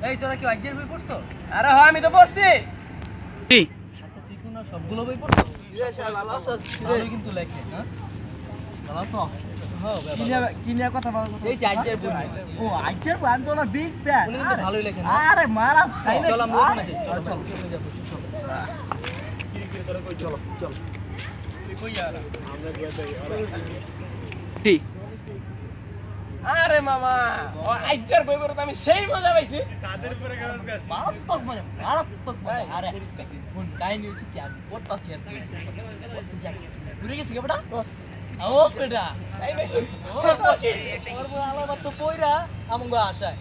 এই তোরা কি আইজের বই পড়ছো? আরে হ্যাঁ আমি তো পড়ছি। কি আচ্ছা তুই কোন সবগুলো বই পড়ছো? ভালো আছো? ভালো কিন্তু লেখে হ্যাঁ ভালো আছো? কি নিয়ে কথা বলছো? এই যে আইজের বই ও আইজের বই আমি তো না বিগ ফ্যান। উনি কিন্তু ভালোই লেখেন না? আরে মারা তাই না? চল আমরা ওখানে যাই চল চল চলো চলো কই আর আমরা গিয়ে যাই ঠিক আরে মামা ও আইজের বই পড়তে আমি সেই মজা পাইছি। তাদের উপরে গেল গাছ মারাত্মক মজা আরে কোন কাহিনী হইছে কি আমি পড়তাছি আর ঘুরে গেছি কে বেটা ও বেটা তাই নাকি ওর বই আলাদা তো কইরা আমগো আশায়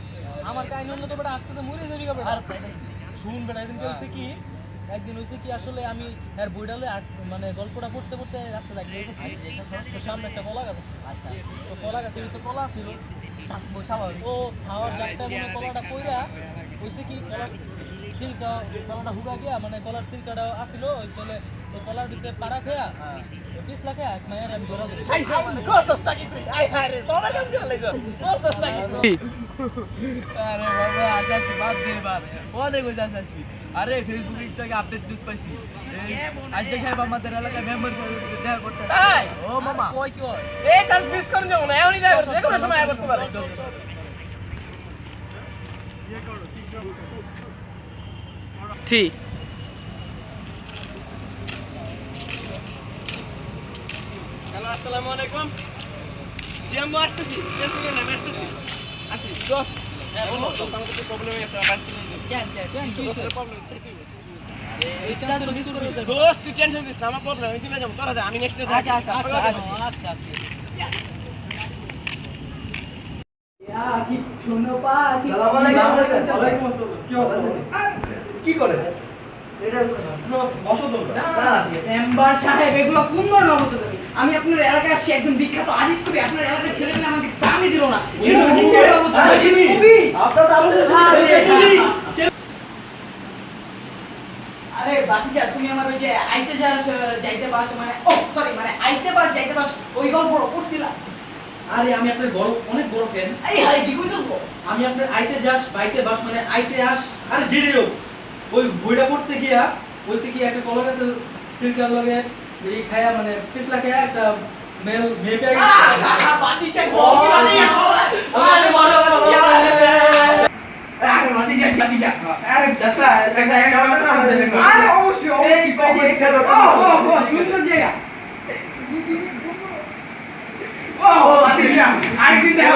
আমার কাহিনী হলো তো বেটা আসতে তো মরে যাবি কে বেটা আর তাই নাকি শুন বেটা একদিন হইছে কি একদিন হইছে কি আসলে আমি এর বইডালে মানে গল্পটা পড়তে পড়তে রাস্তা যাইতেছি সামনে একটা কলা গাছ আছে আচ্ছা তো কলা গাছের ভিতরে কলা ছিল ও খাওয়ার জায়গাটা মানে কলাটা কইরা হইছে কি কলার সিলটা কলাটা হুকা গিয়া মানে কলার সিলকাটা আসিল ওই চলে ওই কলার ভিতরে পাড়া খেয়া পিস লাগে এক মায়ের আমি ধরা ধরি আই সামনে কোসটা কি তুই আই হায় রে তোরা কেন করে লাইছ কোসটা কি আরে বাবা আজাছি বাদ দে এবার অনেক হইছে আজাছি আরে ফেসবুকে ইনস্টাগ্রামে আপডেট নিউজ পাইছি আজকে সাহেব আমাদের এলাকায় মেম্বার দেখা করতে তাই ও মামা কই কি হয় এই চান্স মিস করে দেব না এমনই দেখা করতে কোনো সময় করতে পারে ঠিক হ্যালো আসসালামু আলাইকুম জি আমি আসতেছি ফেসবুকে নামে আসতেছি আসছি দোস হ্যাঁ বলো দোস আমাদের তো প্রবলেম হয়ে গেছে আসছি কেন দোসের প্রবলেম কি এইটা তো কিছু করে দোস তুই টেনশন করিস না আমার প্রবলেম আমি চলে যাব তোরা যা আমি নেক্সট ডে আচ্ছা আচ্ছা কি করে মেম্বার সাহেব এগুলো কোন ধরনের অবস্থা তুমি? আমি আপনার এলাকায় আসছি একজন বিখ্যাত আর্টিস্ট কবি আপনার এলাকার ছেলেমেয়ে আমাকে দামই দিল না আরে বাতিজা তুমি আমার ওই যে আইতে যাস যাইতে বাস মানে ও সরি মানে আইতে বাস যাইতে বাস ওই গল্প পড়ছিলা আরে আমি আপনার বড় অনেক বড় ফ্যান। এই হাই কি কইতো আমি আপনার আইতে যাস বাইতে বাস মানে আইতে আস আরে জিডিও ওই বইটা পড়তে গিয়া হইছে কি একটা কলা গাছের সিলকার লগে এই খায়া মানে পিছলা খায়া একটা মেয়ে পেয়ে গেছে। বাতিজা গল্প বাতিজা আরে বড় আরে বাতিজা আরে দাসা আরে অবশ্যই ও সুন্দর জায়গা ও বাতিজা আরেকদিন দেখা